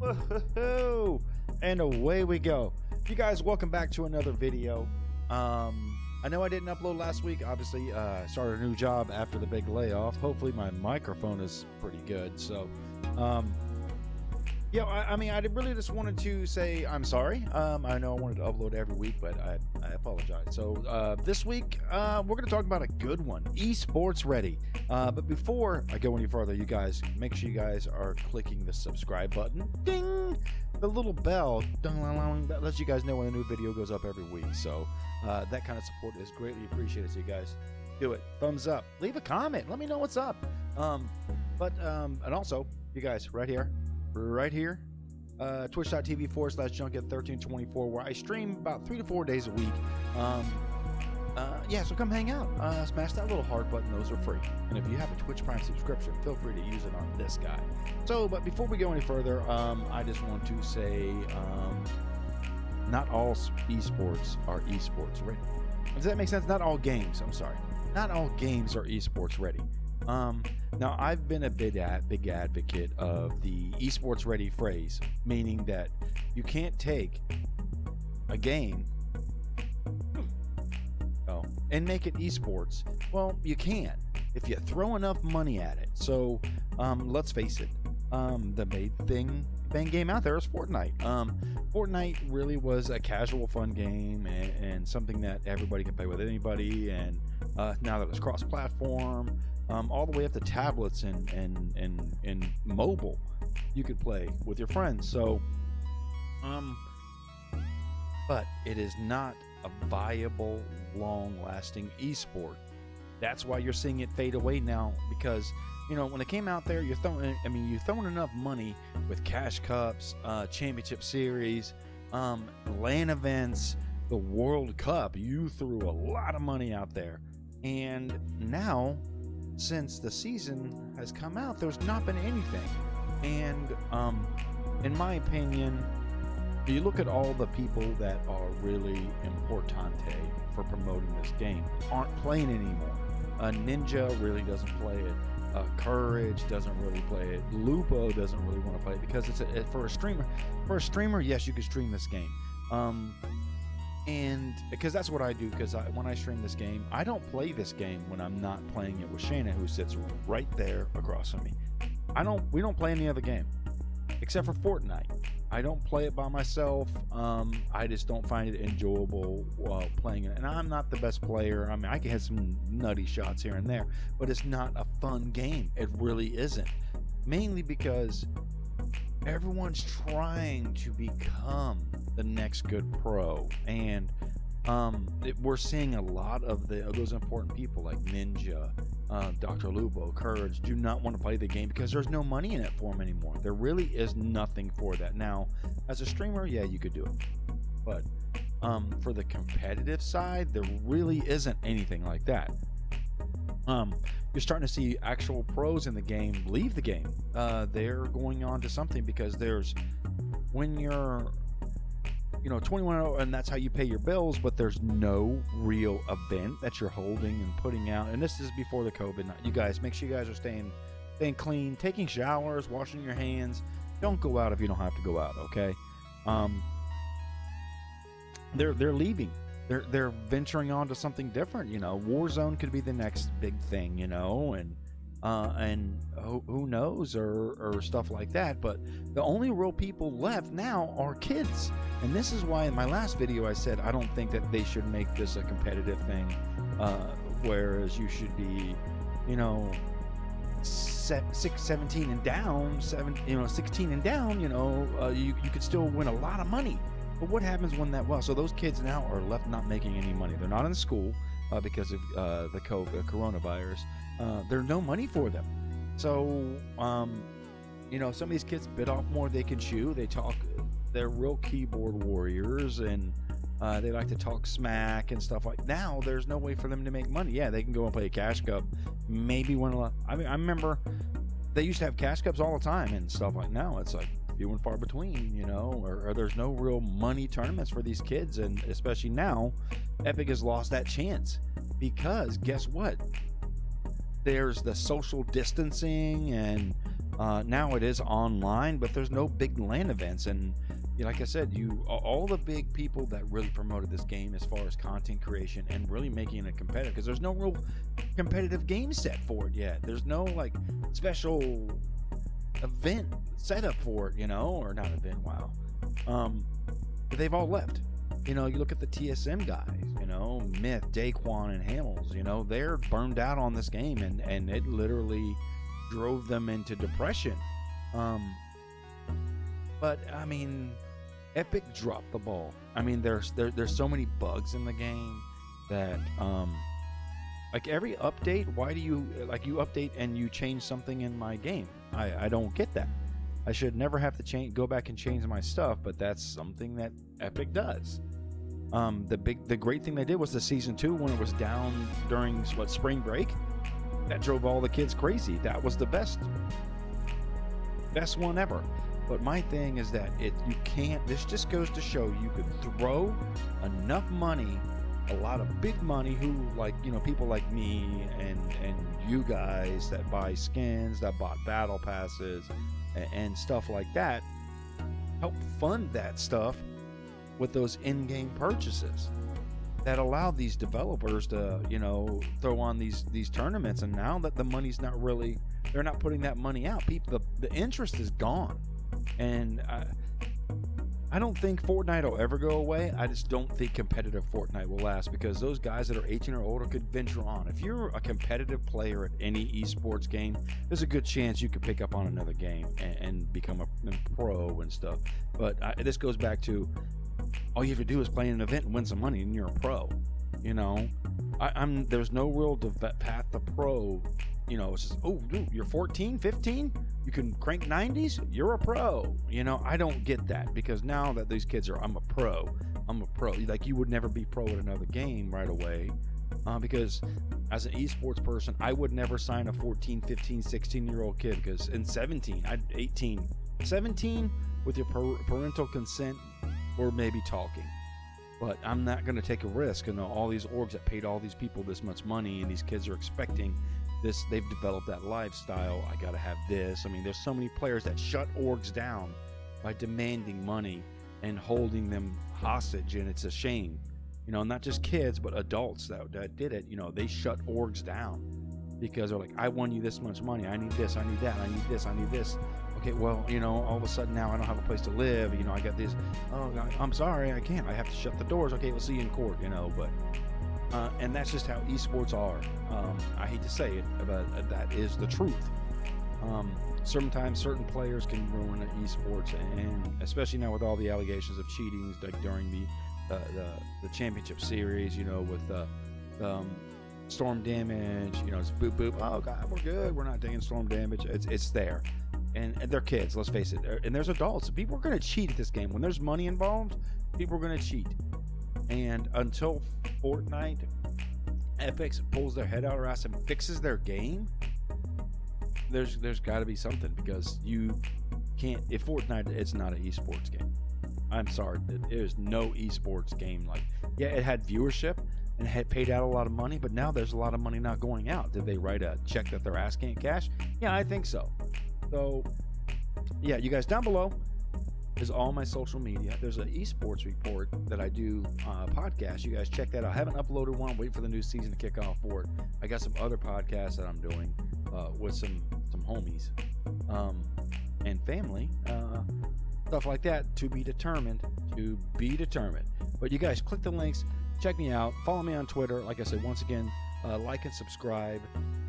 Whoa, and away we go. You guys, welcome back to another video. I know I didn't upload last week. Obviously, started a new job after the big layoff. Hopefully my microphone is pretty good. So, yeah, I mean, I really just wanted to say I'm sorry. I know I wanted to upload every week, but I apologize. So this week, we're going to talk about a good one, Esports Ready. But before I go any further, you guys, make sure you guys are clicking the subscribe button. Ding! The little bell, that lets you guys know when a new video goes up every week. So that kind of support is greatly appreciated. So you guys do it. Thumbs up. Leave a comment. Let me know what's up. And also, you guys, right here, twitch.tv/junket1324, where I stream about 3 to 4 days a week. Yeah, so come hang out. Smash that little heart button. Those are free. And if you have a Twitch Prime subscription, feel free to use it on this guy. So, but before we go any further, I just want to say, not all esports are esports ready. Does that make sense? Not all games. I'm sorry. Not all games are esports ready. Now, I've been a big advocate of the esports ready phrase, meaning that you can't take a game and make it esports. Well, you can if you throw enough money at it. So let's face it, the main game out there is Fortnite. Fortnite really was a casual fun game and something that everybody can play with anybody, and now that it's cross-platform, all the way up to tablets and mobile, you could play with your friends. So but it is not a viable, long-lasting esport. That's why you're seeing it fade away now, because you know when it came out there, you're throwing enough money with cash cups, championship series, LAN events, the World Cup. You threw a lot of money out there, and now since the season has come out, there's not been anything. And in my opinion, you look at all the people that are really importante for promoting this game aren't playing anymore. Ninja really doesn't play it. Courage doesn't really play it. Lupo doesn't really want to play it because it's for a streamer. For a streamer, yes, you can stream this game. And because that's what I do, because when I stream this game, I don't play this game when I'm not playing it with Shannon, who sits right there across from me. We don't play any other game except for Fortnite. I don't play it by myself. I just don't find it enjoyable while playing it. And I'm not the best player. I mean, I can hit some nutty shots here and there, but it's not a fun game. It really isn't. Mainly because everyone's trying to become the next good pro, and we're seeing a lot of those important people like Ninja, Dr. Lubo, Courage do not want to play the game because there's no money in it for them anymore. There really is nothing for that. Now, as a streamer, yeah, you could do it, but for the competitive side, there really isn't anything like that. You're starting to see actual pros in the game leave the game. They're going on to something because when you're 21 and that's how you pay your bills, but there's no real event that you're holding and putting out. And this is before the COVID. You guys, make sure you guys are staying clean, taking showers, washing your hands. Don't go out if you don't have to go out, okay? They're leaving. They're venturing on to something different. Warzone could be the next big thing, and who knows, or stuff like that. But the only real people left now are kids, and this is why in my last video I said I don't think that they should make this a competitive thing, whereas you should be 17 and down, 16 and down, you could still win a lot of money. But what happens when so those kids now are left not making any money. They're not in school because of the coronavirus. There's no money for them. So, some of these kids bit off more they can chew. They're real keyboard warriors, and they like to talk smack and stuff like. Now there's no way for them to make money. Yeah, they can go and play a cash cup, maybe win a lot. I mean, I remember they used to have cash cups all the time and stuff like. Now it's like few and far between, or there's no real money tournaments for these kids. And especially now, Epic has lost that chance because guess what? There's the social distancing and Now it is online, but there's no big LAN events. And like I said, all the big people that really promoted this game as far as content creation and really making it competitive, because there's no real competitive game set for it yet. There's no like special event setup for it, or not event. Wow. But they've all left. You look at the TSM guys, Myth, Daquan, and Hamels, they're burned out on this game, and it literally drove them into depression. But I mean, Epic dropped the ball. I mean, there's so many bugs in the game that like every update, why do you update and you change something in my game? I don't get that. I should never have to go back and change my stuff, but that's something that Epic does. The great thing they did was the season 2 when it was down during spring break. That drove all the kids crazy. That was the best one ever. But my thing is that this just goes to show you could throw enough money, a lot of big money, who people like me and you guys that buy skins, that bought battle passes and stuff like that, help fund that stuff with those in-game purchases that allow these developers to throw on these tournaments. And now that the money's not really, they're not putting that money out, the interest is gone. And I don't think Fortnite will ever go away. I just don't think competitive Fortnite will last, because those guys that are 18 or older could venture on. If you're a competitive player at any esports game, there's a good chance you could pick up on another game and become a pro and stuff. But this goes back to, all you have to do is play an event and win some money, and you're a pro. There's no real path to pro. It's just, oh, dude, you're 14, 15, you can crank 90s, you're a pro. I don't get that, because now that these kids I'm a pro. Like, you would never be pro at another game right away, because as an esports person, I would never sign a 14, 15, 16-year-old kid, because in 17, 17 with your parental consent, or maybe talking. But I'm not going to take a risk. All these orgs that paid all these people this much money, and these kids are expecting this. They've developed that lifestyle. I got to have this. I mean, there's so many players that shut orgs down by demanding money and holding them hostage, and it's a shame. Not just kids, but adults that did it. They shut orgs down because they're like, I won you this much money. I need this. I need that. I need this. I need this. Okay, well, all of a sudden now I don't have a place to live. I got this. Oh, God, I'm sorry, I can't. I have to shut the doors. Okay, we'll see you in court. But and that's just how esports are. I hate to say it, but that is the truth. Sometimes certain players can ruin esports, and especially now with all the allegations of cheating, like during the championship series. With storm damage. It's boop boop. Oh God, we're good. We're not taking storm damage. It's there. And they're kids, let's face it. And there's adults. People are going to cheat at this game. When there's money involved, people are going to cheat. And until Fortnite, Epic pulls their head out of their ass and fixes their game, there's got to be something, because you can't. If Fortnite, it's not an esports game. I'm sorry, there's no esports game. Like, yeah, it had viewership and had paid out a lot of money, but now there's a lot of money not going out. Did they write a check that their ass can't cash? Yeah, I think so. So, yeah, you guys, down below is all my social media. There's an esports report that I do podcast. You guys check that out. I haven't uploaded one. Wait for the new season to kick off for it. I got some other podcasts that I'm doing with some homies and family, stuff like that, to be determined. But you guys, click the links, check me out, follow me on Twitter. Like I said, once again, like and subscribe,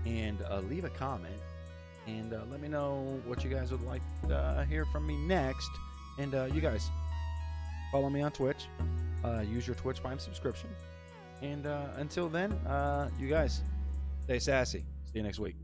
and leave a comment. And let me know what you guys would like to hear from me next. And you guys, follow me on Twitch. Use your Twitch Prime subscription. And until then, you guys, stay sassy. See you next week.